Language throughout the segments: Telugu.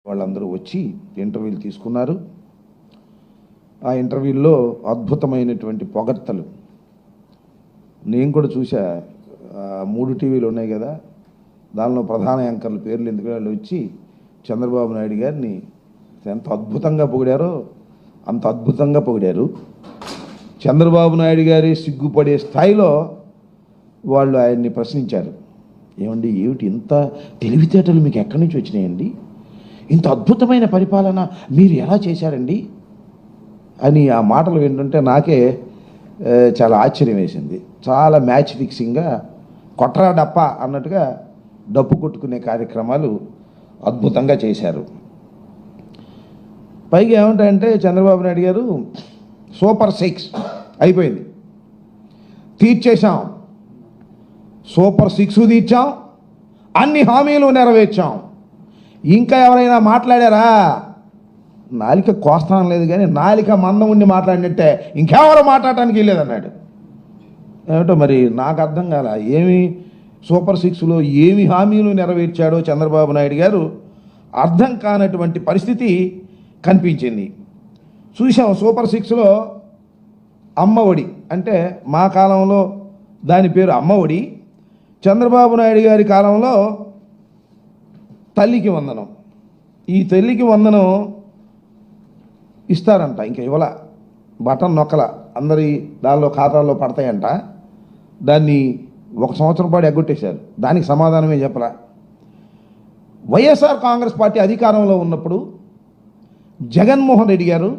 వాళ్ళందరూ వచ్చి ఇంటర్వ్యూలు తీసుకున్నారు. ఆ ఇంటర్వ్యూల్లో అద్భుతమైనటువంటి పొగడ్తలు నేను కూడా చూసా. 3 టీవీలు ఉన్నాయి కదా, దానిలో ప్రధాన యాంకర్ల పేర్లు ఎందుకు వాళ్ళు వచ్చి చంద్రబాబు నాయుడు గారిని ఎంత అద్భుతంగా పొగిడారో అంత అద్భుతంగా పొగిడారు. చంద్రబాబు నాయుడు గారి సిగ్గుపడే స్థాయిలో వాళ్ళు ఆయన్ని ప్రశ్నించారు. ఏమండి, ఏమిటి ఇంత తెలివితేటలు మీకు ఎక్కడి నుంచి వచ్చినాయండి? ఇంత అద్భుతమైన పరిపాలన మీరు ఎలా చేశారండి అని ఆ మాటలు వింటుంటే నాకే చాలా ఆశ్చర్యం వేసింది. చాలా మ్యాచ్ ఫిక్సింగ్గా కొట్రా డప్ప అన్నట్టుగా డప్పు కొట్టుకునే కార్యక్రమాలు అద్భుతంగా చేశారు. పైగా ఏమంటాయంటే చంద్రబాబు నాయుడు గారు సూపర్ 6 అయిపోయింది, తీర్చేశాం, సూపర్ 6 తీర్చాం, అన్ని హామీలు నెరవేర్చాం. ఇంకా ఎవరైనా మాట్లాడారా? నాలిక కోస్తానం లేదు కానీ నాలిక మందం ఉండి మాట్లాడినట్టే ఇంకెవరు మాట్లాడటానికి వెళ్ళేదన్నాడు. ఏమిటో మరి నాకు అర్థం కాల. ఏమి సూపర్ 6లో ఏమి హామీలు నెరవేర్చాడో చంద్రబాబు నాయుడు గారు అర్థం కానటువంటి పరిస్థితి కనిపించింది. చూసాం సూపర్ 6లో అమ్మఒడి, అంటే మా కాలంలో దాని పేరు అమ్మఒడి, చంద్రబాబు నాయుడు గారి కాలంలో తల్లికి వందనం. ఈ తల్లికి వందనం ఇస్తారంట, ఇంకా ఇవ్వాల, బటన్ నొక్కల, అందరి దానిలో ఖాతాల్లో పడతాయంట. దాన్ని 1 సంవత్సరం పాటు ఎగ్గొట్టేశారు. దానికి సమాధానమే చెప్పరా. వైఎస్ఆర్ కాంగ్రెస్ పార్టీ అధికారంలో ఉన్నప్పుడు జగన్మోహన్ రెడ్డి గారు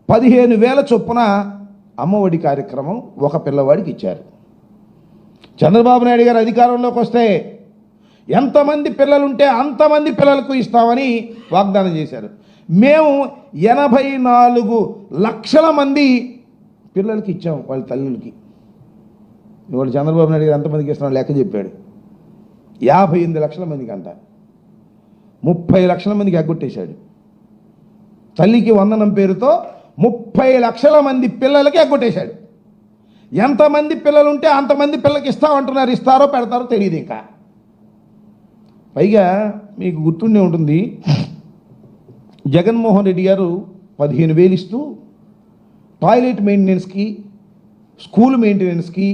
15,000 చొప్పున అమ్మఒడి కార్యక్రమం ఒక పిల్లవాడికి ఇచ్చారు. చంద్రబాబు నాయుడు గారు అధికారంలోకి వస్తే ఎంతమంది పిల్లలుంటే అంతమంది పిల్లలకు ఇస్తామని వాగ్దానం చేశారు. మేము 84 లక్షల మంది పిల్లలకి ఇచ్చాము, వాళ్ళ తల్లులకి. ఇవాళ చంద్రబాబు నాయుడు గారు ఎంతమందికి ఇస్తున్నాడు లెక్క చెప్పాడు. 58 లక్షల మందికి అంట, 30 లక్షల మందికి ఎగ్గొట్టేశాడు. తల్లికి వందనం పేరుతో 30 లక్షల మంది పిల్లలకి ఎగ్గొట్టేశాడు. ఎంతమంది పిల్లలు ఉంటే అంతమంది పిల్లలకి ఇస్తామంటున్నారు. ఇస్తారో పెడతారో తెలియదు. ఇంకా పైగా మీకు గుర్తుండే ఉంటుంది, జగన్మోహన్ రెడ్డి గారు 15,000 ఇస్తూ టాయిలెట్ మెయింటెనెన్స్కి, స్కూల్ మెయింటెనెన్స్కి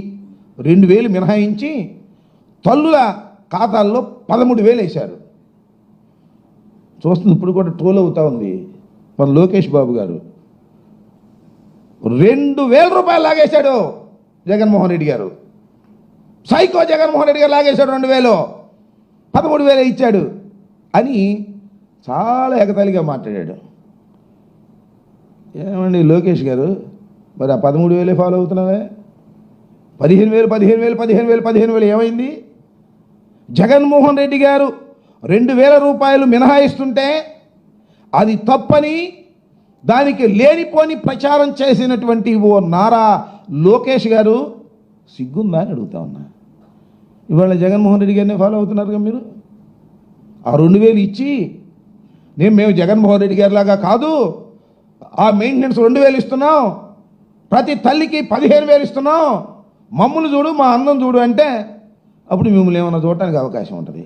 2,000 మినహాయించి తల్లుల ఖాతాల్లో 13,000 వేశారు. చూస్తుంది ఇప్పుడు కూడా ట్రోల్ అవుతూ ఉంది మన లోకేష్ బాబు గారు. 2,000 రూపాయలు లాగేశాడు జగన్మోహన్ రెడ్డి గారు. సైకో జగన్మోహన్ రెడ్డి గారు లాగేశాడు. 2,000, 13,000 ఇచ్చాడు అని చాలా ఎగతాళిగా మాట్లాడాడు. ఏమండి లోకేష్ గారు, మరి ఆ 13,000 ఫాలో అవుతున్నావే? 15,000 ఏమైంది? జగన్మోహన్ రెడ్డి గారు 2,000 రూపాయలు మినహాయిస్తుంటే అది తప్పని దానికి లేనిపోని ప్రచారం చేసినటువంటి ఓ నారా లోకేష్ గారు సిగ్గుందా అని అడుగుతా ఉన్నా. ఇవాళ జగన్మోహన్ రెడ్డి గారిని ఫాలో అవుతున్నారుగా మీరు. ఆ 2,000 ఇచ్చి మేము జగన్మోహన్ రెడ్డి గారి లాగా కాదు, ఆ మెయింటెనెన్స్ 2,000 ఇస్తున్నాం, ప్రతి తల్లికి 15,000 ఇస్తున్నాం, మమ్మల్ని చూడు, మా అందం చూడు అంటే అప్పుడు మిమ్మల్ని ఏమన్నా చూడటానికి అవకాశం ఉంటుంది.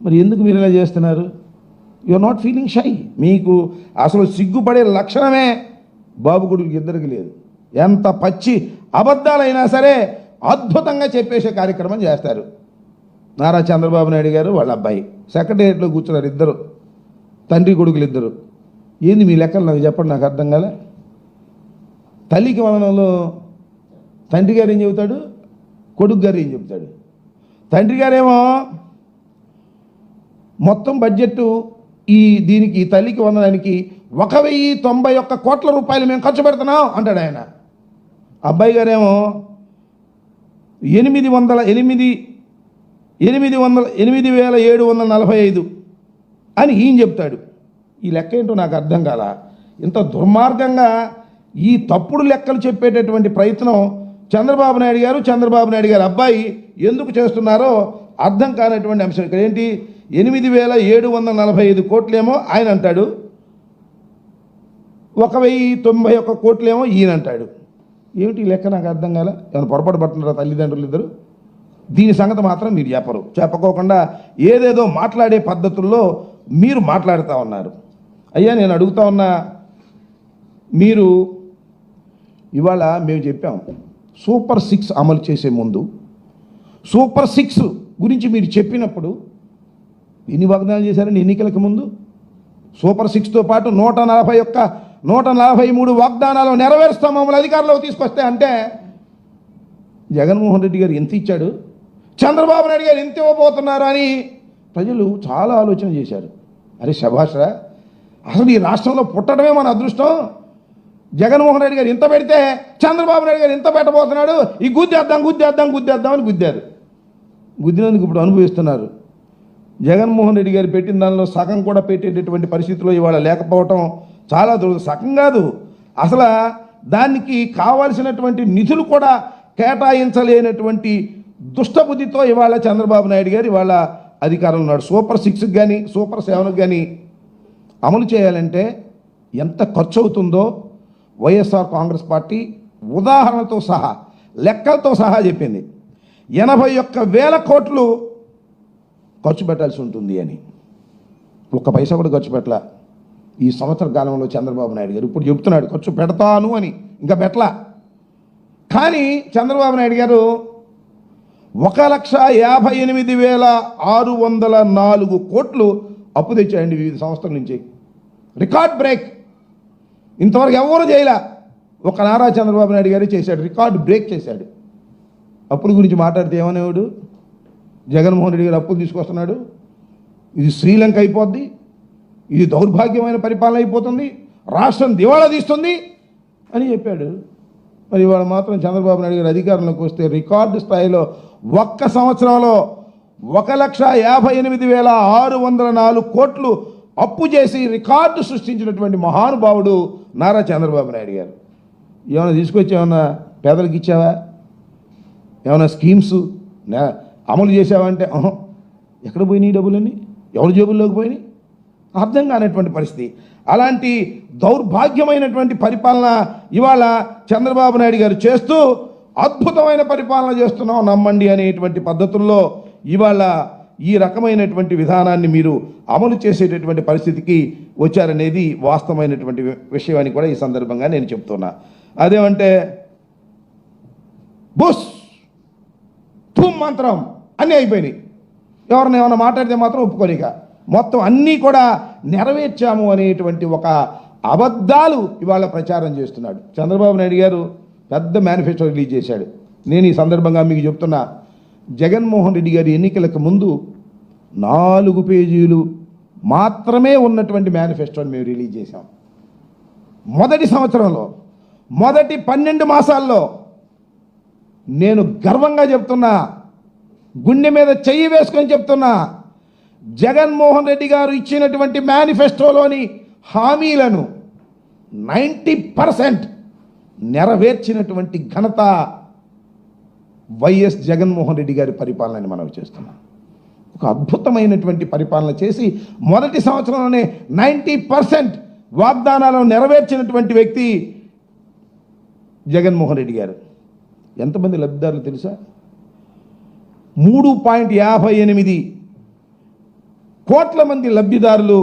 మరి ఎందుకు మీరు ఇలా చేస్తున్నారు? You are not feeling shy. మీకు అసలు సిగ్గుపడే లక్షణమే బాబు కొడుకుకి ఇద్దరికి లేదు. ఎంత పచ్చి అబద్ధాలైనా సరే అద్భుతంగా చెప్పేసే కార్యక్రమం చేస్తారు. నారా చంద్రబాబు నాయుడు గారు వాళ్ళ అబ్బాయి సెక్రటేరియట్లో కూర్చున్నారు, ఇద్దరు తండ్రి కొడుకులు ఇద్దరు. ఏంది మీ లెక్కలు నాకు చెప్పండి, నాకు అర్థం కాలే. తల్లికి వందనంలో తండ్రి గారు ఏం చెబుతాడు, కొడుకు గారు ఏం చెబుతాడు? తండ్రి గారేమో మొత్తం బడ్జెట్ దీనికి ఈ తల్లికి వందనానికి 1,091 కోట్ల రూపాయలు మేము ఖర్చు పెడుతున్నాం అంటాడు ఆయన. అబ్బాయి గారేమో 8,745 అని ఈయన చెప్తాడు. ఈ లెక్క ఏంటో నాకు అర్థం కాల. ఇంత దుర్మార్గంగా ఈ తప్పుడు లెక్కలు చెప్పేటటువంటి ప్రయత్నం చంద్రబాబు నాయుడు గారు అబ్బాయి ఎందుకు చేస్తున్నారో అర్థం కానటువంటి అంశం. ఇక్కడ ఏంటి, 8,745 కోట్లేమో ఆయన అంటాడు, 1,091 కోట్లేమో ఈయన అంటాడు. ఏమిటి లెక్క నాకు అర్థం కాల. ఏమైనా పొరపాటు పడుతున్నారా తల్లిదండ్రులు ఇద్దరు? దీని సంగతి మాత్రం మీరు చెప్పకోకుండా ఏదేదో మాట్లాడే పద్ధతుల్లో మీరు మాట్లాడుతూ ఉన్నారు. అయ్యా, నేను అడుగుతా ఉన్నా, మీరు ఇవాళ మేము చెప్పాం సూపర్ 6 అమలు చేసే ముందు సూపర్ 6 గురించి మీరు చెప్పినప్పుడు ఎన్ని వాగ్దానాలు చేశారండి ఎన్నికలకు ముందు? సూపర్ 6తో పాటు 143 వాగ్దానాలు నెరవేరుస్తాం మమ్మల్ని అధికారంలోకి తీసుకొస్తే అంటే జగన్మోహన్ రెడ్డి గారు ఎంత ఇచ్చాడు, చంద్రబాబు నాయుడు గారు ఎంత ఇవ్వబోతున్నారు అని ప్రజలు చాలా ఆలోచన చేశారు. అరే శభాష్రా, అసలు ఈ రాష్ట్రంలో పుట్టడమే మన అదృష్టం. జగన్మోహన్ రెడ్డి గారు ఇంత పెడితే చంద్రబాబు నాయుడు గారు ఇంత పెట్టబోతున్నాడు, ఈ గుద్దేద్దాం అని గుద్దారు. గుద్దినందుకు ఇప్పుడు అనుభవిస్తున్నారు. జగన్మోహన్ రెడ్డి గారు పెట్టిన దానిలో సగం కూడా పెట్టేటటువంటి పరిస్థితిలో ఇవాళ లేకపోవటం చాలా సగం కాదు, అసలు దానికి కావాల్సినటువంటి నిధులు కూడా కేటాయించలేనటువంటి దుష్టబుద్ధితో ఇవాళ చంద్రబాబు నాయుడు గారు ఇవాళ అధికారంలో ఉన్నాడు. సూపర్ 6కి కానీ సూపర్ 7కి కానీ అమలు చేయాలంటే ఎంత ఖర్చు అవుతుందో వైఎస్ఆర్ కాంగ్రెస్ పార్టీ ఉదాహరణతో సహా లెక్కలతో సహా చెప్పింది. 81,000 కోట్లు ఖర్చు పెట్టాల్సి ఉంటుంది అని. ఒక్క పైసా కూడా ఖర్చు పెట్టలా ఈ సంవత్సర కాలంలో చంద్రబాబు నాయుడు గారు. ఇప్పుడు చెప్తున్నాడు ఖర్చు పెడతాను అని, ఇంకా పెట్టలా. కానీ చంద్రబాబు నాయుడు గారు 1,58,604 కోట్లు అప్పు తెచ్చాయండి వివిధ సంస్థల నుంచి. Record break. ఇంతవరకు ఎవరు చేయలే, ఒక నారా చంద్రబాబు నాయుడు గారే చేశాడు, రికార్డ్ బ్రేక్ చేశాడు. అప్పుల గురించి మాట్లాడితే ఏమనేవాడు, జగన్మోహన్ రెడ్డి గారు అప్పులు తీసుకొస్తున్నాడు, ఇది శ్రీలంక అయిపోద్ది, ఇది దౌర్భాగ్యమైన పరిపాలన అయిపోతుంది, రాష్ట్రం దివాళా తీస్తుంది అని చెప్పాడు. మరి ఇవాళ మాత్రం చంద్రబాబు నాయుడు గారు అధికారంలోకి వస్తే రికార్డు స్థాయిలో ఒక్క సంవత్సరంలో 1,58,604 కోట్లు అప్పు చేసి రికార్డు సృష్టించినటువంటి మహానుభావుడు నారా చంద్రబాబు నాయుడు గారు. ఏమైనా తీసుకొచ్చి ఏమన్నా పేదలకు ఇచ్చావా, ఏమైనా స్కీమ్స్ అమలు చేసావంటే ఎక్కడ పోయినాయి డబ్బులన్నీ, ఎవరి జేబుల్లోకి పోయినాయి, అర్థం కానటువంటి పరిస్థితి. అలాంటి దౌర్భాగ్యమైనటువంటి పరిపాలన ఇవాళ చంద్రబాబు నాయుడు గారు చేస్తూ అద్భుతమైన పరిపాలన చేస్తున్నాం నమ్మండి అనేటువంటి పద్ధతుల్లో ఇవాళ ఈ రకమైనటువంటి విధానాన్ని మీరు అమలు చేసేటటువంటి పరిస్థితికి వచ్చారనేది వాస్తవమైనటువంటి విషయం అని కూడా ఈ సందర్భంగా నేను చెప్తున్నా. అదేమంటే బుస్ తుమ్ మంత్రం అన్నీ అయిపోయినాయి. ఎవరిని ఏమైనా మాట్లాడితే మాత్రం ఒప్పుకోలేక మొత్తం అన్నీ కూడా నెరవేర్చాము అనేటువంటి ఒక అబద్ధాలు ఇవాళ ప్రచారం చేస్తున్నాడు చంద్రబాబు నాయుడు గారు. పెద్ద మేనిఫెస్టో రిలీజ్ చేశాడు. నేను ఈ సందర్భంగా మీకు చెప్తున్నా, జగన్మోహన్ రెడ్డి గారి ఎన్నికలకు ముందు 4 పేజీలు మాత్రమే ఉన్నటువంటి మేనిఫెస్టోని మేము రిలీజ్ చేశాం. మొదటి సంవత్సరంలో మొదటి 12 మాసాల్లో నేను గర్వంగా చెప్తున్నా, గుండె మీద చెయ్యి వేసుకొని చెప్తున్నా, జగన్మోహన్ రెడ్డి గారు ఇచ్చినటువంటి మేనిఫెస్టోలోని హామీలను 90% నెరవేర్చినటువంటి ఘనత వైఎస్ జగన్మోహన్ రెడ్డి గారి పరిపాలనని మనం చేస్తున్నాం. ఒక అద్భుతమైనటువంటి పరిపాలన చేసి మొదటి సంవత్సరంలోనే 90% వాగ్దానాలను నెరవేర్చినటువంటి వ్యక్తి జగన్మోహన్ రెడ్డి గారు. ఎంతమంది లబ్ధిదారులు తెలుసా? 3.58 కోట్ల మంది లబ్ధిదారులు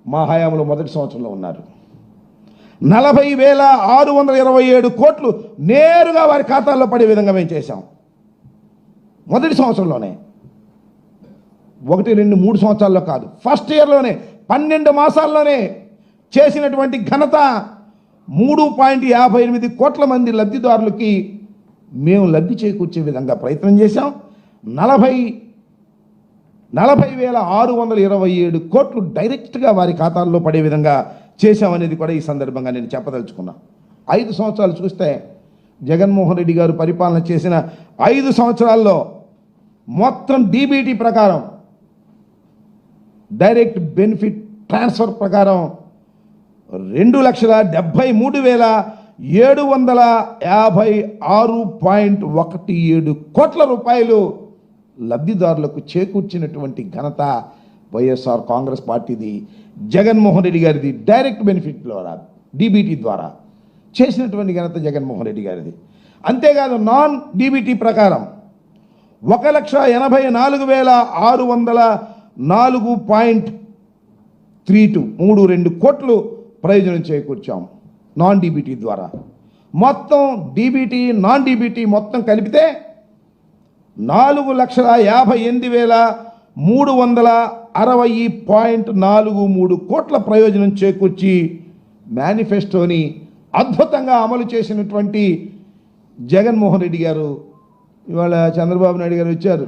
మా హయాంలో మొదటి సంవత్సరంలో ఉన్నారు. 40,627 కోట్లు నేరుగా వారి ఖాతాల్లో పడే విధంగా మేము చేశాం మొదటి సంవత్సరంలోనే. 1, 2, 3 సంవత్సరాల్లో కాదు, ఫస్ట్ ఇయర్లోనే 12 మాసాల్లోనే చేసినటువంటి ఘనత 3.58 కోట్ల మంది లబ్ధిదారులకి మేము లబ్ధి చేకూర్చే విధంగా ప్రయత్నం చేశాం. 40,627 కోట్లు డైరెక్ట్గా వారి ఖాతాల్లో పడే విధంగా చేశామనేది కూడా ఈ సందర్భంగా నేను చెప్పదలుచుకున్నా. 5 సంవత్సరాలు చూస్తే జగన్మోహన్ రెడ్డి గారు పరిపాలన చేసిన 5 సంవత్సరాల్లో మొత్తం డీబీటీ ప్రకారం, డైరెక్ట్ బెనిఫిట్ ట్రాన్స్ఫర్ ప్రకారం 2,73,756.17 కోట్ల రూపాయలు లబ్ధిదారులకు చేకూర్చినటువంటి ఘనత వైఎస్ఆర్ కాంగ్రెస్ పార్టీది, జగన్మోహన్ రెడ్డి గారిది. డైరెక్ట్ బెనిఫిట్ ద్వారా, డీబీటీ ద్వారా చేసినటువంటి ఘనత జగన్మోహన్ రెడ్డి గారిది. అంతేకాదు నాన్ డీబీటీ ప్రకారం 1,84,604.32 కోట్లు ప్రయోజనం చేకూర్చాం నాన్ డీబీటీ ద్వారా. మొత్తం డీబీటీ నాన్ డీబీటీ మొత్తం కలిపితే 4,58,360.43 కోట్ల ప్రయోజనం చేకూర్చి మేనిఫెస్టోని అద్భుతంగా అమలు చేసినటువంటి జగన్మోహన్ రెడ్డి గారు ఇవాళ చంద్రబాబు నాయుడు గారు వచ్చారు,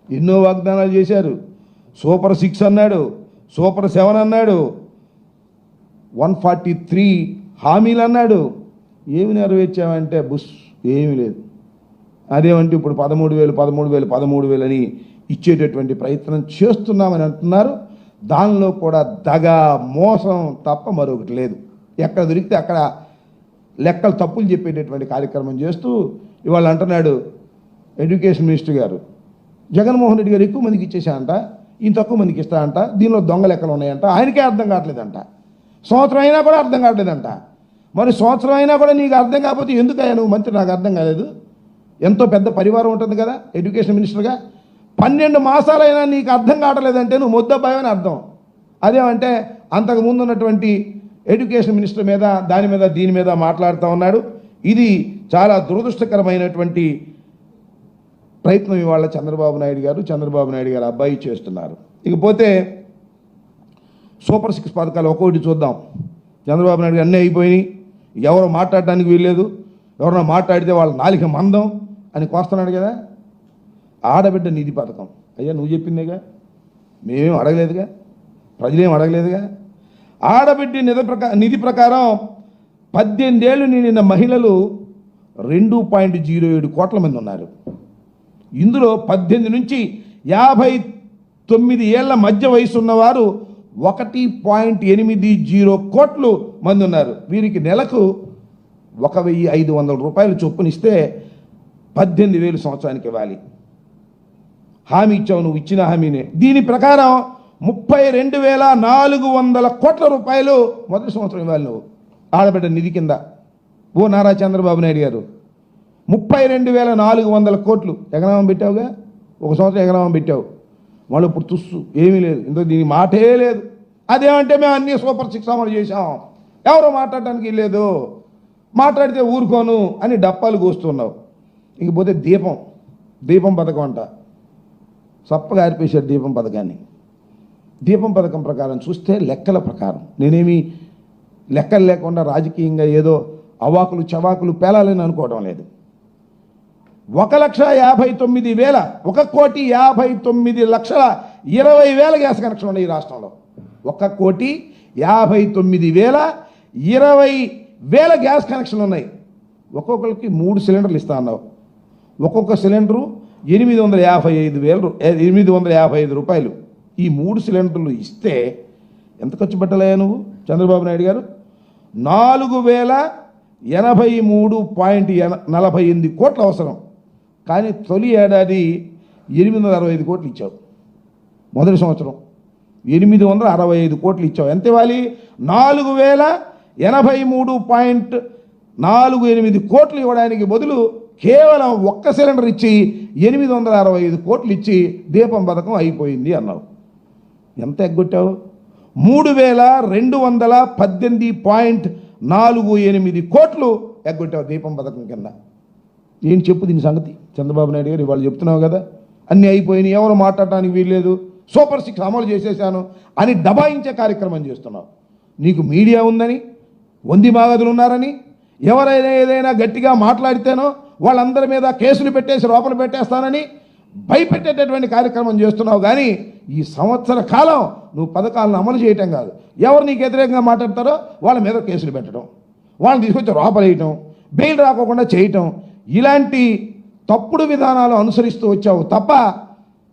ఎన్నో వాగ్దానాలు చేశారు. సూపర్ 6 అన్నాడు, సూపర్ 7 అన్నాడు, 143 హామీలు అన్నాడు. ఏమి నెరవేర్చామంటే బుస్ ఏమీ లేదు. అదేమంటే ఇప్పుడు 13,000 అని ఇచ్చేటటువంటి ప్రయత్నం చేస్తున్నామని అంటున్నారు. దానిలో కూడా దగా మోసం తప్ప మరొకటి లేదు. ఎక్కడ దొరికితే అక్కడ లెక్కలు తప్పులు చెప్పేటటువంటి కార్యక్రమం చేస్తూ ఇవాళ అంటున్నాడు ఎడ్యుకేషన్ మినిస్టర్ గారు, జగన్మోహన్ రెడ్డి గారు ఎక్కువ మందికి ఇచ్చేసాయంట, ఇంత తక్కువ మందికి ఇస్తా అంట, దీనిలో దొంగ లెక్కలు ఉన్నాయంట. ఆయనకే అర్థం కావట్లేదంట. సంవత్సరం అయినా కూడా అర్థం కావట్లేదంట. మరి సంవత్సరం అయినా కూడా నీకు అర్థం కాకపోతే ఎందుకయ్యా నువ్వు మంత్రి? నాకు అర్థం కాలేదు. ఎంతో పెద్ద పరివారం ఉంటుంది కదా ఎడ్యుకేషన్ మినిస్టర్గా. 12 మాసాలైనా నీకు అర్థం కావట్లేదంటే నువ్వు ముద్దబ్బాయి అని అర్థం. అదేమంటే అంతకుముందు ఉన్నటువంటి ఎడ్యుకేషన్ మినిస్టర్ మీద దీని మీద మాట్లాడుతూ ఉన్నాడు. ఇది చాలా దురదృష్టకరమైనటువంటి ప్రయత్నం ఇవాళ చంద్రబాబు నాయుడు గారు అబ్బాయి చేస్తున్నారు. ఇకపోతే సూపర్ 6 పథకాలు ఒక్కొక్కటి చూద్దాం. చంద్రబాబు నాయుడు అన్నీ అయిపోయినాయి, ఎవరు మాట్లాడడానికి వీల్లేదు, ఎవరన్నా మాట్లాడితే వాళ్ళ నాలిక మందం అని కోస్తున్నాడు కదా. ఆడబిడ్డ నిధి పథకం, అయ్యా నువ్వు చెప్పిందేగా, మేమేం అడగలేదుగా, ప్రజలేం అడగలేదుగా. ఆడబిడ్డ నిధి ప్రకారం 18 ఏళ్ళు నిండిన మహిళలు 2.07 కోట్ల మంది ఉన్నారు. ఇందులో 18 నుంచి 59 ఏళ్ల మధ్య వయసు ఉన్నవారు 1.80 కోట్లు మంది ఉన్నారు. వీరికి నెలకు 1,500 రూపాయలు చొప్పునిస్తే 18,000 సంవత్సరానికి ఇవ్వాలి. హామీ ఇచ్చావు, నువ్వు ఇచ్చిన హామీనే. దీని ప్రకారం 32,400 కోట్ల రూపాయలు మొదటి సంవత్సరం ఇవ్వాలి నువ్వు ఆడబిడ్డ నిధి కింద. ఓ నారా చంద్రబాబు నాయుడు గారు 32,400 కోట్లు ఎగనామం పెట్టావుగా, ఒక సంవత్సరం ఎగనామం పెట్టావు. వాళ్ళు ఇప్పుడు తుస్సు ఏమీ లేదు, ఇంత దీని మాటే లేదు. అదేమంటే మేము అన్నీ సూపర్ 6 అమలు చేశాం, ఎవరో మాట్లాడటానికి లేదు, మాట్లాడితే ఊరుకోను అని డప్పాలు కూస్తున్నావు. ఇంకపోతే దీపం పథకం అంట, సప్పగా ఆర్పేశారు దీపం పథకాన్ని. దీపం పథకం ప్రకారం చూస్తే లెక్కల ప్రకారం, నేనేమి లెక్కలు లేకుండా రాజకీయంగా ఏదో అవాకులు చవాకులు పేలాలని అనుకోవడం లేదు. 1,59,000 1,59,20,000 గ్యాస్ కనెక్షన్ ఉన్నాయి ఈ రాష్ట్రంలో. 1,59,20,000 గ్యాస్ కనెక్షన్లు ఉన్నాయి. ఒక్కొక్కరికి 3 సిలిండర్లు ఇస్తా అన్నావు. ఒక్కొక్క సిలిండరు 855 రూపాయలు. ఈ 3 సిలిండర్లు ఇస్తే ఎంత ఖర్చు పెట్టలేయా నువ్వు చంద్రబాబు నాయుడు గారు? 4,083.48 కోట్లు అవసరం. కానీ తొలి ఏడాది 865 కోట్లు ఇచ్చావు. మొదటి సంవత్సరం 865 కోట్లు ఇచ్చావు. ఎంత ఇవ్వాలి? 4,083.48 కోట్లు ఇవ్వడానికి బదులు కేవలం ఒక్క సిలిండర్ ఇచ్చి 865 కోట్లు ఇచ్చి దీపం పథకం అయిపోయింది అన్నావు. ఎంత ఎగ్గొట్టావు? 3,218.48 కోట్లు ఎగ్గొట్టావు దీపం పథకం కింద. ఏం చెప్పు దీని సంగతి చంద్రబాబు నాయుడు గారు? ఇవాళ చెప్తున్నావు కదా అన్నీ అయిపోయినాయి, ఎవరు మాట్లాడటానికి వీల్లేదు, సూపర్ 6 అమలు చేసేసాను అని దబాయించే కార్యక్రమం చేస్తున్నావు. నీకు మీడియా ఉందని, వంది మాగదులు ఉన్నారని, ఎవరైనా ఏదైనా గట్టిగా మాట్లాడితేనో వాళ్ళందరి మీద కేసులు పెట్టేసి లోపల పెట్టేస్తానని భయపెట్టేటటువంటి కార్యక్రమం చేస్తున్నావు. కానీ ఈ సంవత్సర కాలం నువ్వు పథకాలను అమలు చేయటం కాదు, ఎవరు నీకు వ్యతిరేకంగా మాట్లాడతారో వాళ్ళ మీద కేసులు పెట్టడం, వాళ్ళని తీసుకొచ్చి లోపలేయటం, బెయిల్ రాకోకుండా చేయటం, ఇలాంటి తప్పుడు విధానాలు అనుసరిస్తూ వచ్చావు తప్ప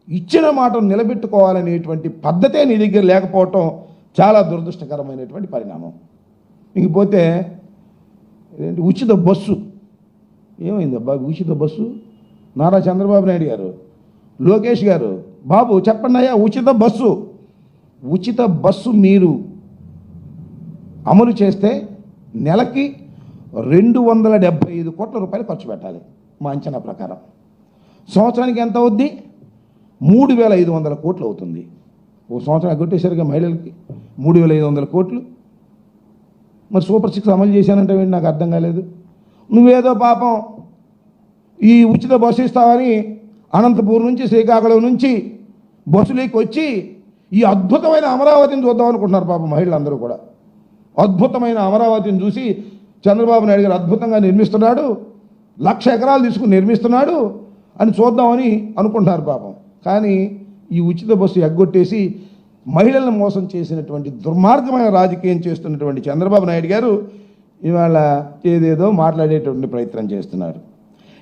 ఇచ్చిన మాటను నిలబెట్టుకోవాలనేటువంటి పద్ధతే నీ దగ్గర లేకపోవటం చాలా దురదృష్టకరమైనటువంటి పరిణామం. ఇంకపోతే ఉచిత బస్సు ఏమైంది అబ్బా? ఉచిత బస్సు నారా చంద్రబాబు నాయుడు గారు, లోకేష్ గారు, బాబు చెప్పండి అయ్యా, ఉచిత బస్సు మీరు అమలు చేస్తే నెలకి 275 కోట్ల రూపాయలు ఖర్చు పెట్టాలి మా అంచనా ప్రకారం. సంవత్సరానికి ఎంత అవుద్ది? 3,500 కోట్లు అవుతుంది. ఓ సంవత్సరం ఎగ్గొట్టేసరిగా మహిళలకి 3,500 కోట్లు. మరి సూపర్ 6 అమలు చేశానంటే నాకు అర్థం కాలేదు. నువ్వేదో పాపం ఈ ఉచిత బస్సు ఇస్తావని అనంతపూర్ నుంచి శ్రీకాకుళం నుంచి బస్సులోకి వచ్చి ఈ అద్భుతమైన అమరావతిని చూద్దాం అనుకుంటున్నారు పాపం మహిళలందరూ కూడా. అద్భుతమైన అమరావతిని చూసి చంద్రబాబు నాయుడు గారు అద్భుతంగా నిర్మిస్తున్నాడు, 1,00,000 ఎకరాలు తీసుకుని నిర్మిస్తున్నాడు అని చూద్దామని అనుకుంటున్నారు పాపం. కానీ ఈ ఉచిత బస్సు ఎగ్గొట్టేసి మహిళలను మోసం చేసినటువంటి దుర్మార్గమైన రాజకీయం చేస్తున్నటువంటి చంద్రబాబు నాయుడు గారు ఇవాళ ఏదేదో మాట్లాడేటువంటి ప్రయత్నం చేస్తున్నారు.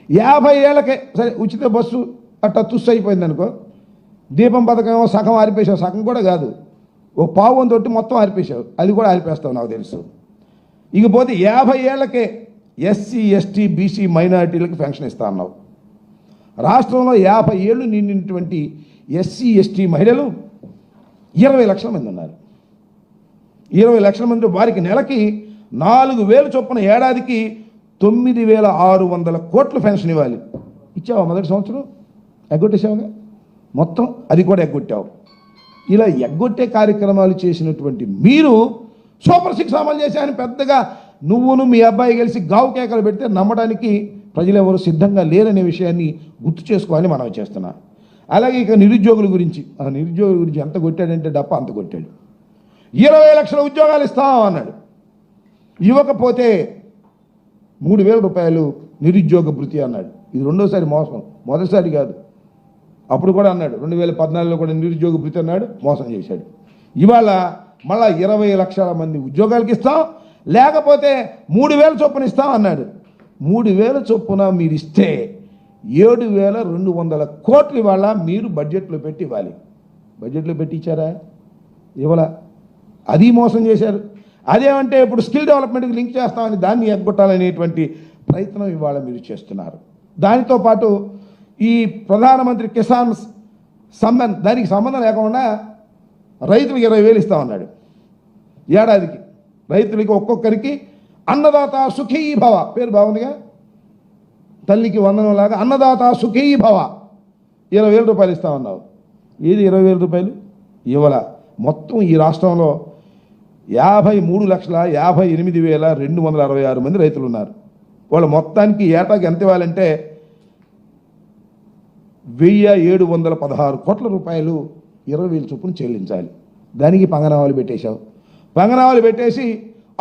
50 ఏళ్ళకే సరే ఉచిత బస్సు అట్లా తుస్సు అయిపోయింది అనుకో, దీపం పథకం సగం ఆరిపేసావు, సగం కూడా కాదు, ఓ పావు తోటి మొత్తం ఆరిపేశావు, అది కూడా ఆరిపేస్తావు నాకు తెలుసు. ఇకపోతే 50 ఏళ్ళకే ఎస్సీ ఎస్టీ బీసీ మైనారిటీలకు పెన్షన్ ఇస్తా అన్నావు. రాష్ట్రంలో 50 ఏళ్ళు నిండినటువంటి ఎస్సీ ఎస్టీ మహిళలు 20 లక్షల మంది ఉన్నారు. 20 లక్షల మంది, వారికి నెలకి 4,000 చొప్పున ఏడాదికి 9,600 కోట్ల పెన్షన్ ఇవ్వాలి. ఇచ్చావా? మొదటి సంవత్సరం ఎగ్గొట్టేసావుగా మొత్తం, అది కూడా ఎగ్గొట్టావు. ఇలా ఎగ్గొట్టే కార్యక్రమాలు చేసినటువంటి మీరు సూపర్ 6 అమలు చేశాయని పెద్దగా నువ్వును మీ అబ్బాయి కలిసి గావు కేకలు పెడితే నమ్మడానికి ప్రజలు ఎవరు సిద్ధంగా లేరనే విషయాన్ని గుర్తు చేసుకోవాలని మనం చేస్తున్నా. అలాగే ఇక నిరుద్యోగుల గురించి, ఆ నిరుద్యోగుల గురించి ఎంత కొట్టాడంటే డప్ప అంత కొట్టాడు. 20 లక్షల ఉద్యోగాలు ఇస్తాం అన్నాడు. ఇవ్వకపోతే 3,000 రూపాయలు నిరుద్యోగ భృతి అన్నాడు. ఇది రెండోసారి మోసం, మొదటిసారి కాదు. అప్పుడు కూడా అన్నాడు 2014లో కూడా నిరుద్యోగ భృతి అన్నాడు, మోసం చేశాడు. ఇవాళ మళ్ళా 20 లక్షల మంది ఉద్యోగాలకి ఇస్తాం, లేకపోతే 3,000 చొప్పున ఇస్తాం అన్నాడు. 3,000 చొప్పున మీరు ఇస్తే 7,200 కోట్లు ఇవాళ మీరు బడ్జెట్లో పెట్టి ఇవ్వాలి. బడ్జెట్లో పెట్టి ఇచ్చారా? ఇవాళ అది మోసం చేశారు. అదేమంటే ఇప్పుడు స్కిల్ డెవలప్మెంట్కి లింక్ చేస్తామని దాన్ని ఎగ్గొట్టాలనేటువంటి ప్రయత్నం ఇవాళ మీరు చేస్తున్నారు. దానితో పాటు ఈ ప్రధానమంత్రి కిసాన్ సమ్మాన్, దానికి సంబంధం లేకుండా రైతులకు 20,000 ఇస్తామన్నాడు ఏడాదికి. రైతులకి ఒక్కొక్కరికి అన్నదాత సుఖీ భవ, పేరు బాగుందిగా, తల్లికి వందనంలాగా అన్నదాత సుఖీ భవ 20,000 రూపాయలు ఇస్తామన్నావు. ఏది 20,000 రూపాయలు? ఇవ్వాల. మొత్తం ఈ రాష్ట్రంలో 53,58,266 మంది రైతులు ఉన్నారు. వాళ్ళు మొత్తానికి ఏటాకి ఎంత ఇవ్వాలంటే 1,716 కోట్ల రూపాయలు 20,000 చొప్పున చెల్లించాలి. దానికి పంగనామాలు పెట్టేశావు. పంగనామాలు పెట్టేసి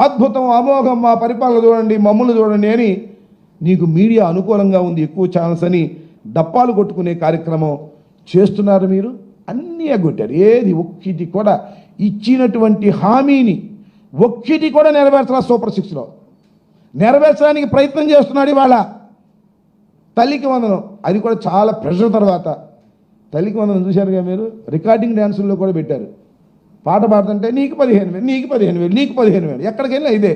అద్భుతం, అమోఘం, మా పరిపాలన చూడండి, మమ్మల్ని చూడండి అని నీకు మీడియా అనుకూలంగా ఉంది, ఎక్కువ ఛానల్స్ అని డప్పాలు కొట్టుకునే కార్యక్రమం చేస్తున్నారు మీరు. అన్నీ ఎగ్గొట్టారు. ఏది ఒక్కటి కూడా ఇచ్చినటువంటి హామీని ఒక్కటి కూడా నెరవేర్చరా సూపర్ 6లో. నెరవేర్చడానికి ప్రయత్నం చేస్తున్నాడు ఇవాళ. తల్లికి వందనం, అది కూడా చాలా ప్రెషర్ తర్వాత తల్లికి వందనం చూశారుగా మీరు. రికార్డింగ్ డ్యాన్సుల్లో కూడా పెట్టారు. పాట పాడుతుంటే నీకు 15,000, నీకు 15,000, నీకు 15,000, ఎక్కడికి వెళ్ళినా ఇదే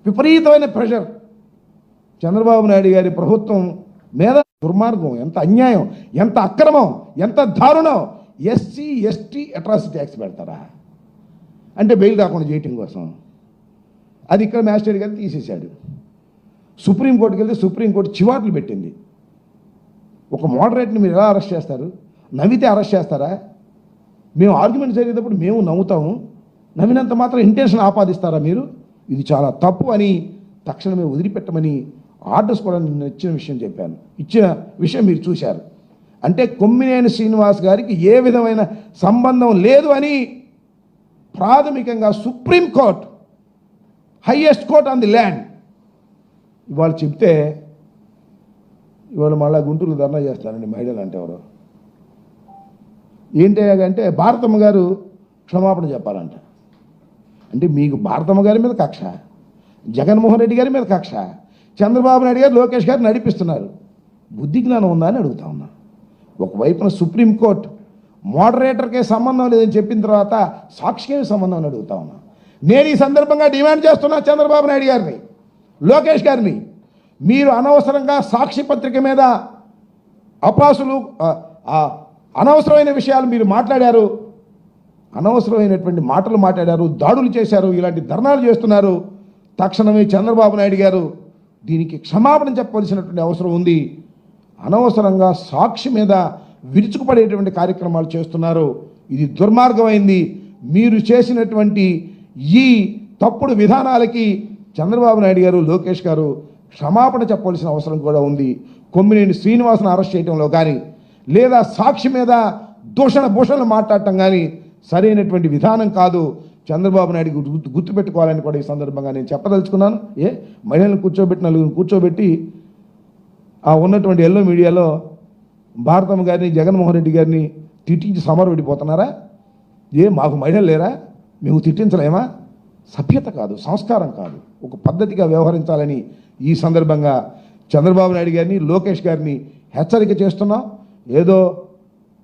విపరీతమైన ప్రెషర్. చంద్రబాబు నాయుడు గారి ప్రభుత్వం మీద దుర్మార్గం, ఎంత అన్యాయం, ఎంత అక్రమం, ఎంత దారుణం. ఎస్సీ ఎస్టీ అట్రాసిటీ ట్యాక్స్ పెడతారా అంటే బెయిల్ రాకుండా చేయటం కోసం. అది ఇక్కడ మ్యాజిస్ట్రేట్ గారు తీసేశాడు. సుప్రీంకోర్టుకి వెళ్తే సుప్రీంకోర్టు చివాట్లు పెట్టింది. ఒక మోడరేట్ని మీరు ఎలా అరెస్ట్ చేస్తారు? నవ్వితే అరెస్ట్ చేస్తారా? మేము ఆర్గ్యుమెంట్ జరిగేటప్పుడు మేము నవ్వుతాము, నవ్వినంత మాత్రం ఇంటెన్షన్ ఆపాదిస్తారా మీరు? ఇది చాలా తప్పు అని తక్షణమే వదిలిపెట్టమని ఆర్డర్స్ కూడా నిన్న ఇచ్చిన విషయం చెప్పాను. ఇచ్చిన విషయం మీరు చూశారు. అంటే కొమ్మినేని శ్రీనివాస్ గారికి ఏ విధమైన సంబంధం లేదు అని ప్రాథమికంగా supreme court, highest court on the land, ఇవాళ చెప్తే ఇవాళ మళ్ళీ గుంటూరులో ధర్నా చేస్తానండి మహిళలు అంటే ఎవరు ఏంటంటే భారతమ్మ గారు క్షమాపణ చెప్పాలంట. అంటే మీకు భారతమ్మ గారి మీద కక్ష, జగన్మోహన్ రెడ్డి గారి మీద కక్ష, చంద్రబాబు నాయుడు గారు లోకేష్ గారు నడిపిస్తున్నారు. బుద్ధి జ్ఞానం ఉందా అని అడుగుతా ఉన్నా. ఒకవైపున సుప్రీంకోర్టు మోడరేటర్కే సంబంధం లేదని చెప్పిన తర్వాత సాక్షికే సంబంధం అని అడుగుతా ఉన్నా. నేను ఈ సందర్భంగా డిమాండ్ చేస్తున్నా చంద్రబాబు నాయుడు గారిని, లోకేష్ గారిని, మీరు అనవసరంగా సాక్షి పత్రిక మీద అపాసులు అనవసరమైన విషయాలు మీరు మాట్లాడారు, అనవసరమైనటువంటి మాటలు మాట్లాడారు, దాడులు చేశారు, ఇలాంటి ధర్నాలు చేస్తున్నారు. తక్షణమే చంద్రబాబు నాయుడు గారు దీనికి క్షమాపణ చెప్పవలసినటువంటి అవసరం ఉంది. అనవసరంగా సాక్షి మీద విరుచుకుపడేటువంటి కార్యక్రమాలు చేస్తున్నారు. ఇది దుర్మార్గమైంది. మీరు చేసినటువంటి ఈ తప్పుడు విధానాలకి చంద్రబాబు నాయుడు గారు, లోకేష్ గారు క్షమాపణ చెప్పవలసిన అవసరం కూడా ఉంది. కొమ్మినేని శ్రీనివాసను అరెస్ట్ చేయడంలో కానీ, లేదా సాక్షి మీద భూషణలు మాట్లాడటం కానీ సరైనటువంటి విధానం కాదు. చంద్రబాబు నాయుడు గుర్తుపెట్టుకోవాలని కూడా ఈ సందర్భంగా నేను చెప్పదలుచుకున్నాను. మహిళలను కూర్చోబెట్టి ఆ ఉన్నటువంటి ఎల్లో మీడియాలో భారతమ్మ గారిని, జగన్మోహన్ రెడ్డి గారిని తిట్టించి సమరవిడిపోతున్నారా? మాకు మహిళలు లేరా? మేము తిట్టించలేమా? సభ్యత కాదు, సంస్కారం కాదు, ఒక పద్ధతిగా వ్యవహరించాలని ఈ సందర్భంగా చంద్రబాబు నాయుడు గారిని, లోకేష్ గారిని హెచ్చరిక చేస్తున్నాం. ఏదో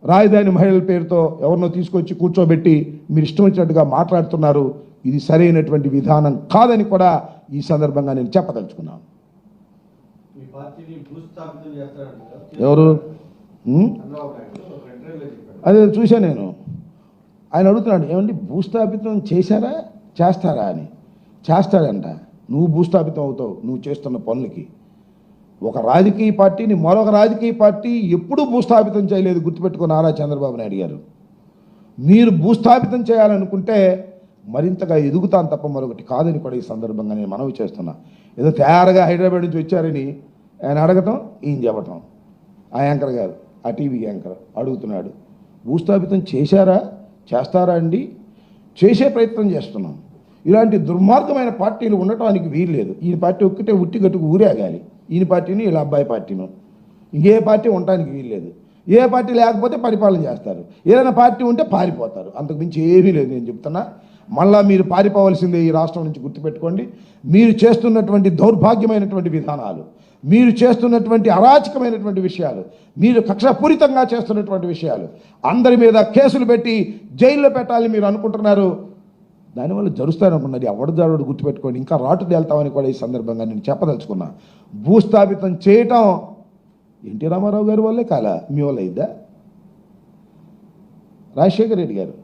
రాజధాని మహిళల పేరుతో ఎవరినో తీసుకొచ్చి కూర్చోబెట్టి మీరు ఇష్టం వచ్చినట్టుగా మాట్లాడుతున్నారు. ఇది సరైనటువంటి విధానం కాదని కూడా ఈ సందర్భంగా నేను చెప్పదలుచుకున్నాను. ఎవరు? అదే చూశాను నేను. ఆయన అడుగుతున్నాడు, ఏమండి భూస్థాపితం చేస్తారా అని. చేస్తాడంట. నువ్వు భూస్థాపితం అవుతావు నువ్వు చేస్తున్న పనులకి. ఒక రాజకీయ పార్టీని మరొక రాజకీయ పార్టీ ఎప్పుడూ భూస్థాపితం చేయలేదు. గుర్తుపెట్టుకో నారా చంద్రబాబు నాయుడు గారు. మీరు భూస్థాపితం చేయాలనుకుంటే మరింతగా ఎదుగుతాను తప్ప మరొకటి కాదని కూడా ఈ సందర్భంగా నేను మనవి చేస్తున్నా. ఏదో తయారుగా హైదరాబాద్ నుంచి వచ్చారని ఆయన అడగటం, ఈయన చెప్పటం. ఆ యాంకర్ గారు, ఆ టీవీ యాంకర్ అడుగుతున్నాడు, భూస్థాపితం చేస్తారా అండి? చేసే ప్రయత్నం చేస్తున్నాం. ఇలాంటి దుర్మార్గమైన పార్టీలు ఉండటానికి వీల్లేదు. ఈయన పార్టీ ఒక్కటే ఉట్టిగట్టుకు ఊరేగాలి. ఈయన పార్టీని, ఇలా అబ్బాయి పార్టీను, ఇంకే పార్టీ ఉండటానికి వీల్లేదు. ఏ పార్టీ లేకపోతే పరిపాలన చేస్తారు, ఏదైనా పార్టీ ఉంటే పారిపోతారు. అంతకుమించి ఏమీ లేదు. నేను చెప్తున్నా, మళ్ళా మీరు పారిపోవలసిందే ఈ రాష్ట్రం నుంచి. గుర్తుపెట్టుకోండి, మీరు చేస్తున్నటువంటి దౌర్భాగ్యమైనటువంటి విధానాలు, మీరు చేస్తున్నటువంటి అరాచకమైనటువంటి విషయాలు, మీరు కక్షపూరితంగా చేస్తున్నటువంటి విషయాలు, అందరి మీద కేసులు పెట్టి జైల్లో పెట్టాలని మీరు అనుకుంటున్నారు. దానివల్ల జరుస్తారనుకున్నది ఎవడు జాడు గుర్తుపెట్టుకోండి. ఇంకా రాటు తేల్తామని కూడా ఈ సందర్భంగా నేను చెప్పదలుచుకున్నా. భూస్థాపితం చేయటం ఎన్టీ రామారావు గారి వల్లే కాలా, మీ వల్ల ఇద్దా? రాజశేఖర రెడ్డి గారు,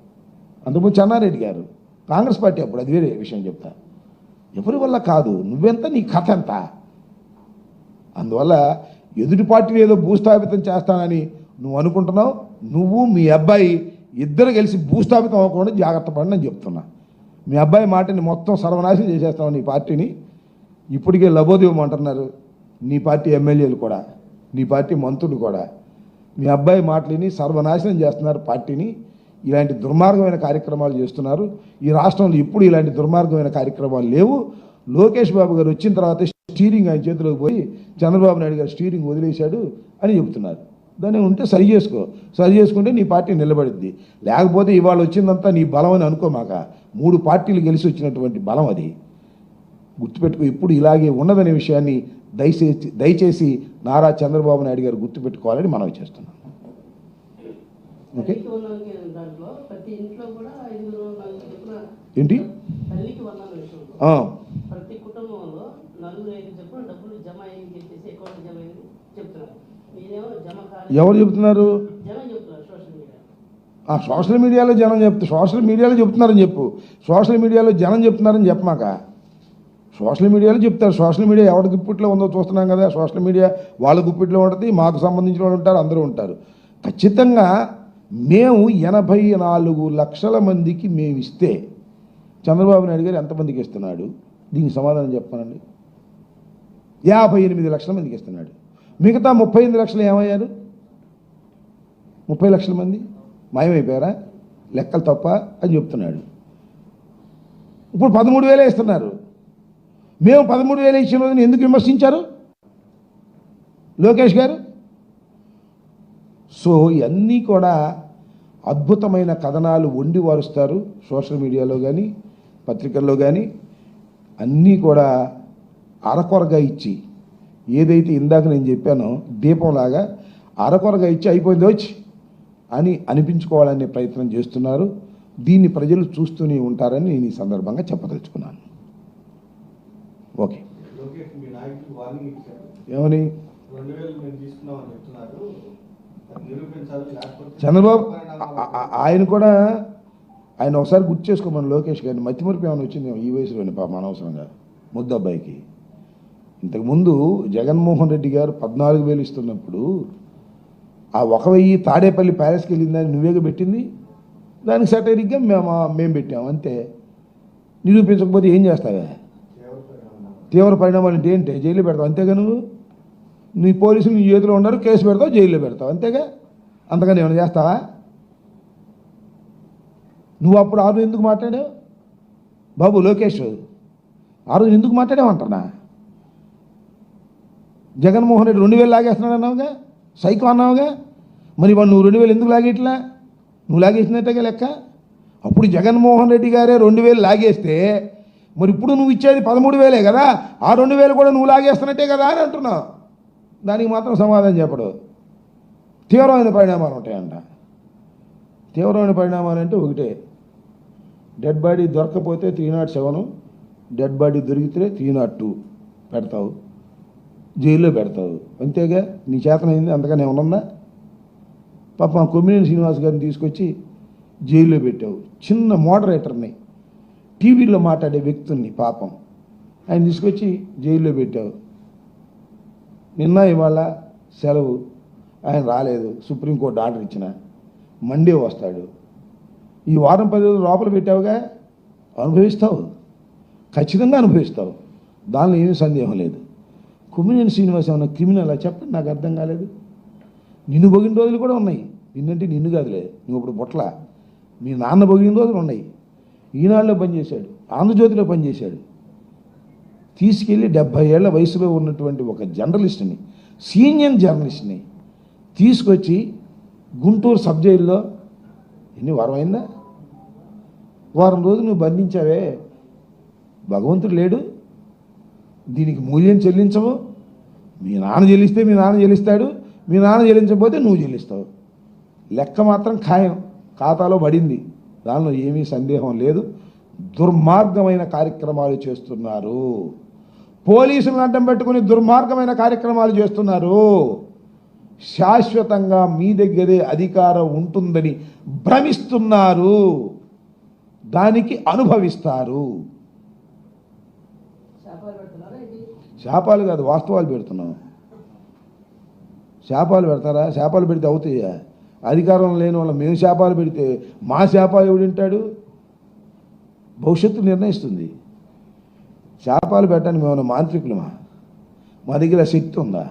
అంతకుముందు చెన్నారెడ్డి గారు, కాంగ్రెస్ పార్టీ అప్పుడు, అది వేరే విషయం చెప్తా. ఎవరి వల్ల కాదు. నువ్వెంత, నీ కథ ఎంత? అందువల్ల ఎదుటి పార్టీని ఏదో భూస్థాపితం చేస్తానని నువ్వు అనుకుంటున్నావు. నువ్వు మీ అబ్బాయి ఇద్దరు కలిసి భూస్థాపితం అవ్వకుండా జాగ్రత్త పడని నేను చెప్తున్నా. మీ అబ్బాయి మాటని మొత్తం సర్వనాశనం చేసేస్తావు నీ పార్టీని. ఇప్పటికే లబోదివ్వమంటున్నారు నీ పార్టీ ఎమ్మెల్యేలు కూడా, నీ పార్టీ మంత్రులు కూడా. మీ అబ్బాయి మాటలని సర్వనాశనం చేస్తున్నారు పార్టీని. ఇలాంటి దుర్మార్గమైన కార్యక్రమాలు చేస్తున్నారు. ఈ రాష్ట్రంలో ఇప్పుడు ఇలాంటి దుర్మార్గమైన కార్యక్రమాలు లేవు. లోకేష్ బాబు గారు వచ్చిన తర్వాత స్టీరింగ్ ఆయన చేతిలోకి పోయి చంద్రబాబు నాయుడు గారు స్టీరింగ్ వదిలేశాడు అని చెప్తున్నారు. దాన్ని ఉంటే సరి చేసుకుంటే నీ పార్టీ నిలబడిద్ది. లేకపోతే ఇవాళ వచ్చిందంతా నీ బలం అని అనుకోమాక. 3 పార్టీలు గెలిచి వచ్చినటువంటి బలం అది. గుర్తుపెట్టుకో, ఇప్పుడు ఇలాగే ఉన్నదనే విషయాన్ని దయచేసి నారా చంద్రబాబు నాయుడు గారు గుర్తుపెట్టుకోవాలని మనవి చేస్తున్నాం. ఓకే, ఏంటి ఎవరు చెప్తున్నారు? సోషల్ మీడియాలో జనం సోషల్ మీడియాలో చెప్తున్నారని చెప్పు. సోషల్ మీడియాలో జనం చెప్తున్నారని చెప్పమాక. సోషల్ మీడియాలో చెప్తారు. సోషల్ మీడియా ఎవరి గుప్పిట్లో ఉందో చూస్తున్నాం కదా. సోషల్ మీడియా వాళ్ళ గుప్పిట్లో ఉంటుంది, మాకు సంబంధించిన వాళ్ళు ఉంటారు, అందరూ ఉంటారు. ఖచ్చితంగా మేము 84 లక్షల మందికి మేము ఇస్తే చంద్రబాబు నాయుడు గారు ఎంతమందికి ఇస్తున్నాడు? దీనికి సమాధానం చెప్పానండి. 58 లక్షల మందికి ఇస్తున్నాడు. మిగతా 38 లక్షలు ఏమయ్యారు? 30 లక్షల మంది మాయమైపోయారా? లెక్కలు తప్ప అని చెప్తున్నాడు. ఇప్పుడు 13,000 ఇస్తున్నారు. మేము 13,000 ఇచ్చిన రోజున ఎందుకు విమర్శించారు లోకేష్ గారు? సో ఇవన్నీ కూడా అద్భుతమైన కథనాలు వండి వారుస్తారు సోషల్ మీడియాలో కానీ పత్రికల్లో కానీ. అన్నీ కూడా అరకొరగా ఇచ్చి, ఏదైతే ఇందాక నేను చెప్పానో దీపంలాగా అరకొరగా ఇచ్చి అయిపోయింది వచ్చి అని అనిపించుకోవాలనే ప్రయత్నం చేస్తున్నారు. దీన్ని ప్రజలు చూస్తూనే ఉంటారని నేను ఈ సందర్భంగా చెప్పదలుచుకున్నాను. ఓకే, ఏమని చంద్రబాబు ఆయన ఒకసారి గుర్తు చేసుకోమని లోకేష్ గారిని. మతిమరుపు ఏమైనా వచ్చింది ఈ వయసులోని పాపం అనవసరంగా ముద్దబ్బాయికి. ఇంతకుముందు జగన్మోహన్ రెడ్డి గారు 14,000 ఇస్తున్నప్పుడు ఆ 1,000 తాడేపల్లి ప్యాలెస్కి వెళ్ళిందని నువ్వేగా పెట్టింది, దానికి సటైరిక్గా మేము పెట్టాం అంతే. నిరూపించకపోతే ఏం చేస్తావే? తీవ్ర పరిణామాలు అంటే ఏంటి? జైల్లో పెడతావు అంతేగా. నీ పోలీసులు నీ చేతిలో ఉన్నారు, కేసు పెడతావు, జైల్లో పెడతావు అంతేగా. అంతగానే ఏమైనా చేస్తావా? నువ్వు అప్పుడు ఆ రోజు ఎందుకు మాట్లాడావు బాబు లోకేష్? ఆ రోజు ఎందుకు మాట్లాడావంటున్నా? జగన్మోహన్ రెడ్డి 2,000 లాగేస్తున్నాడు అన్నావుగా, సైకో అన్నావుగా. మరి వాడు నువ్వు 2,000 ఎందుకు లాగేట్లా? నువ్వు లాగేసినట్టుగా లెక్క. అప్పుడు జగన్మోహన్ రెడ్డి గారే 2,000 లాగేస్తే మరి ఇప్పుడు నువ్వు ఇచ్చేది 13,000 కదా, ఆ 2,000 కూడా నువ్వు లాగేస్తున్నట్టే కదా అని అంటున్నావు. దానికి మాత్రం సమాధానం చెప్పడు. తీవ్రమైన పరిణామాలు ఉంటాయంట. తీవ్రమైన పరిణామాలు అంటే ఒకటే, డెడ్ బాడీ దొరకకపోతే 307, డెడ్ బాడీ దొరికితే 302 పెడతావు, జైల్లో పెడతావు అంతేగా. నీ చేతనైంది అంతగానే ఏమన్నా? పాపం కొమ్మినేని శ్రీనివాస్ గారిని తీసుకొచ్చి జైల్లో పెట్టావు. చిన్న మోడరేటర్ని, టీవీలో మాట్లాడే వ్యక్తుల్ని పాపం ఆయన తీసుకొచ్చి జైల్లో పెట్టావు. నిన్న ఇవాళ సెలవు, ఆయన రాలేదు, సుప్రీంకోర్టు ఆర్డర్ ఇచ్చిన మండే వస్తాడు. ఈ వారం 10 రోజులు లోపల పెట్టావుగా, అనుభవిస్తావు, ఖచ్చితంగా అనుభవిస్తావు, దానిలో ఏమీ సందేహం లేదు. కొమ్మినేని శ్రీనివాస్ ఏమన్నా క్రిమినల్ చెప్పండి, నాకు అర్థం కాలేదు. నిన్ను పొగిన రోజులు కూడా ఉన్నాయి. నిన్నంటే నిన్ను కాదులే, నువ్వు ఇప్పుడు బొట్ల, మీ నాన్న పొగిన రోజులు ఉన్నాయి. ఈనాడులో పనిచేశాడు, ఆంధ్రజ్యోతిలో పనిచేశాడు. తీసుకెళ్ళి 70 ఏళ్ల వయసులో ఉన్నటువంటి ఒక జర్నలిస్ట్ని, సీనియర్ జర్నలిస్ట్ని తీసుకొచ్చి గుంటూరు సబ్ జైల్లో ఎన్ని వారం అయిందా, వారం రోజులు నువ్వు బంధించావే. భగవంతుడు లేడు, దీనికి మూల్యం చెల్లించవు. మీ నాన్న చెల్లిస్తే మీ నాన్న చెల్లిస్తాడు, మీ నాన్న చెల్లించకపోతే నువ్వు చెల్లిస్తావు. లెక్క మాత్రం ఖాయం, ఖాతాలో పడింది, దానిలో ఏమీ సందేహం లేదు. దుర్మార్గమైన కార్యక్రమాలు చేస్తున్నారు, పోలీసులను అడ్డం పెట్టుకుని దుర్మార్గమైన కార్యక్రమాలు చేస్తున్నారు. శాశ్వతంగా మీ దగ్గరే అధికారం ఉంటుందని భ్రమిస్తున్నారు, దానికి అనుభవిస్తారు. శాపాలు కాదు, వాస్తవాలు పెడుతున్నాం. శాపాలు పెడతారా? శాపాలు పెడితే అవుతాయా? అధికారం లేని వాళ్ళ మేము శాపాలు పెడితే మా శాపాలు ఎవడింటాడు? భవిష్యత్తు నిర్ణయిస్తుంది. శాపాలు పెట్టడానికి మేము మాంత్రికులమా? మా దగ్గర శక్తి ఉందా?